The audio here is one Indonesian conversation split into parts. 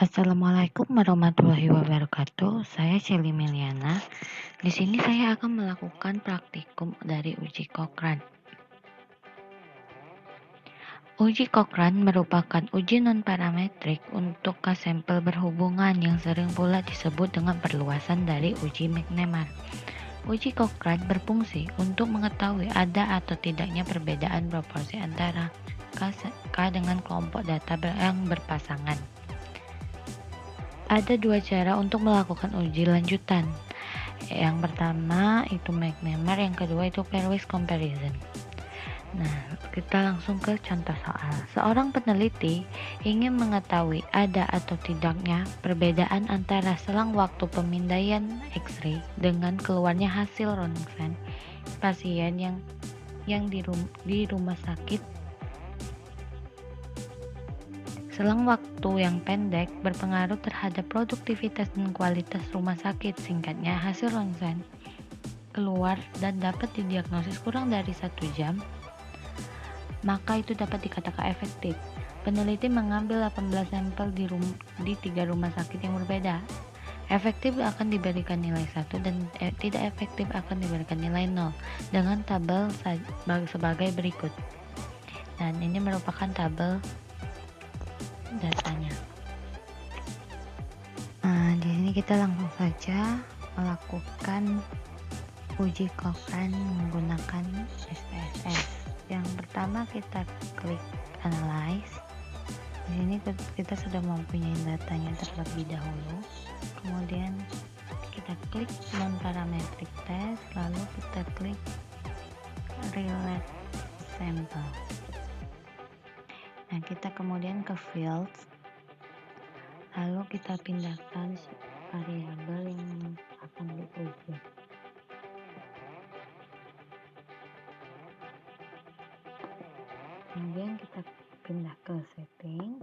Assalamualaikum warahmatullahi wabarakatuh. Saya Shelly Meliana. Di sini saya akan melakukan praktikum dari uji Cochrane. Uji Cochrane merupakan uji non-parametrik untuk sampel berhubungan yang sering pula disebut dengan perluasan dari uji McNemar. Uji Cochrane berfungsi untuk mengetahui ada atau tidaknya perbedaan proporsi antara K dengan kelompok data yang berpasangan. Ada dua cara untuk melakukan uji lanjutan. Yang pertama itu McNemar, yang kedua itu pairwise comparison. Nah, kita langsung ke contoh soal. Seorang peneliti ingin mengetahui ada atau tidaknya perbedaan antara selang waktu pemindaian X-ray dengan keluarnya hasil ronsen pasien yang di rumah sakit. Selang waktu yang pendek berpengaruh terhadap produktivitas dan kualitas rumah sakit. Singkatnya, hasil ronsen keluar dan dapat didiagnosis kurang dari 1 jam, maka itu dapat dikatakan efektif. Peneliti mengambil 18 sampel di 3 rumah sakit yang berbeda. Efektif akan diberikan nilai 1 dan tidak efektif akan diberikan nilai 0 dengan tabel sebagai berikut. Dan ini merupakan tabel datanya. Di sini kita langsung saja melakukan uji Cochrane menggunakan SPSS. Yang pertama kita klik analyze. Di sini kita sudah mempunyai datanya terlebih dahulu. Kemudian kita klik non-parametric test, lalu kita klik relate sample. Nah, kita kemudian ke fields, lalu kita pindahkan variabel yang akan diuji. Kemudian kita pindah ke setting,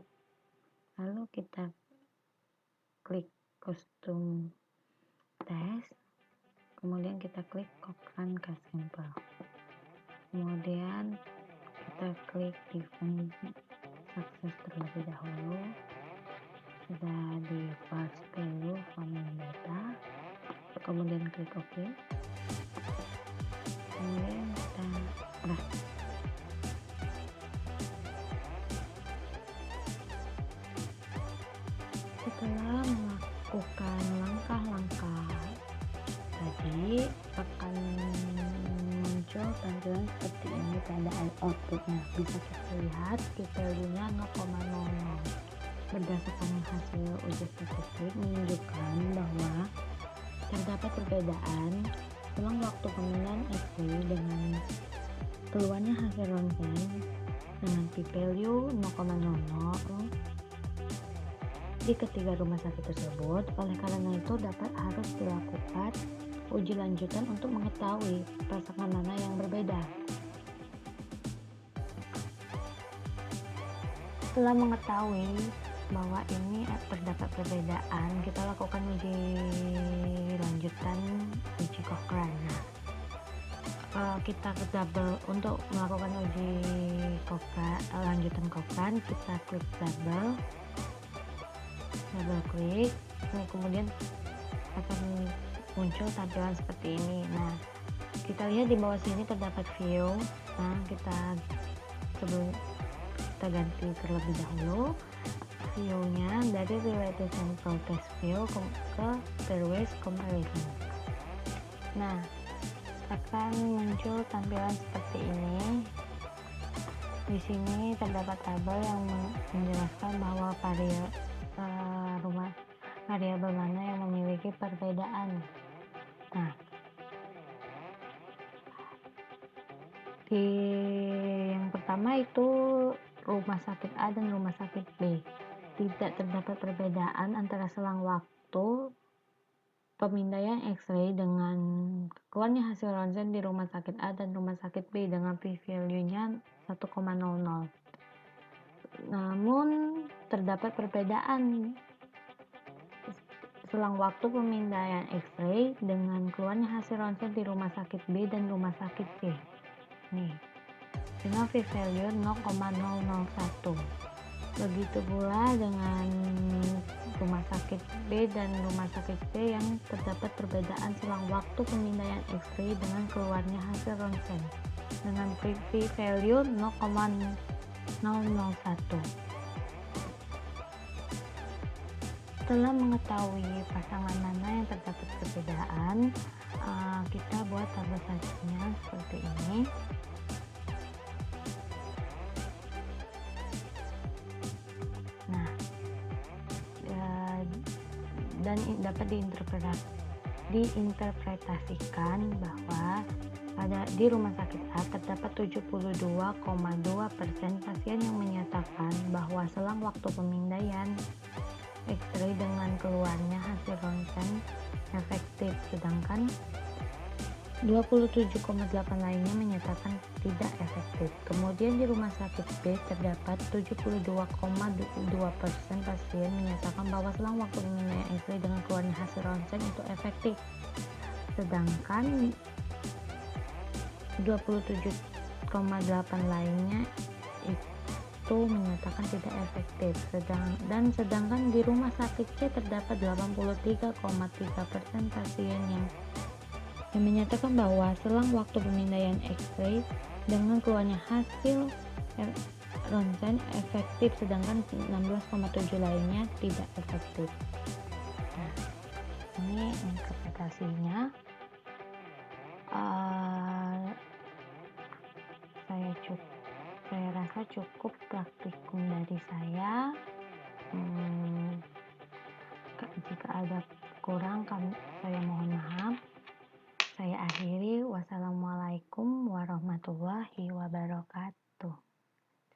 lalu kita klik custom test, kemudian kita klik Cochrane K-sample, kemudian kita klik define success terlebih dahulu. Sudah di parse value from data, kemudian klik OK, kemudian kita setelah melakukan langkah-langkah tadi akan muncul tampilan seperti ini keadaan outputnya. Bisa kita lihat value-nya 0,00. Berdasarkan hasil uji statistik menunjukkan bahwa terdapat perbedaan selang waktu pemindaian X-ray dengan keluarnya hasil ronsen dengan p-value 0,00 di ketiga rumah sakit tersebut. Oleh karena itu harus dilakukan uji lanjutan untuk mengetahui pasangan mana yang berbeda. Setelah mengetahui bahwa ini terdapat perbedaan, kita lakukan uji lanjutan uji Cochrane. Kita untuk melakukan uji lanjutan Cochrane, kita klik double klik, kemudian akan muncul tampilan seperti ini. Nah, kita lihat di bawah sini terdapat view. Nah, kita ganti terlebih dahulu view-nya dari related sample test view ke pairwise comparison. Nah, akan muncul tampilan seperti ini. Di sini terdapat tabel yang menjelaskan bahwa variabel mana yang memiliki perbedaan. Nah, yang pertama itu rumah sakit A dan rumah sakit B. Tidak terdapat perbedaan antara selang waktu pemindaian X-ray dengan keluarnya hasil ronsen di rumah sakit A dan rumah sakit B dengan p-value-nya 1,00. Namun terdapat perbedaan selang waktu pemindaian X-ray dengan keluarnya hasil ronsen di rumah sakit B dan rumah sakit C. Nih, dengan p-value 0,001. Begitu pula dengan B dan rumah sakit C yang terdapat perbedaan selang waktu pemindaian X-ray dengan keluarnya hasil ronsen dengan p-value 0,001. Setelah mengetahui pasangan mana yang terdapat perbedaan, kita buat tabelasinya seperti ini. Nah, dan dapat diinterpretasikan bahwa di rumah sakit A terdapat 72,2% pasien yang menyatakan bahwa selang waktu pemindaian X-ray dengan keluarnya hasil ronsen efektif, sedangkan 27,8 lainnya menyatakan tidak efektif. Kemudian di rumah sakit B terdapat 72,2% pasien menyatakan bahwa selang waktu pemindaian X-ray dengan keluarnya hasil ronsen itu efektif, sedangkan 27,8 lainnya itu menyatakan tidak efektif. Sedangkan di rumah sakit C terdapat 83,3% pasien yang menyatakan bahwa selang waktu pemindaian X-ray dengan keluarnya hasil ronsen efektif, sedangkan 16,7 lainnya tidak efektif. Nah, ini interpretasinya. Saya rasa cukup praktikum dari saya. Jika ada kurang, saya mohon maaf. Saya akhiri. Wassalamualaikum warahmatullahi wabarakatuh.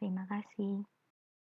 Terima kasih.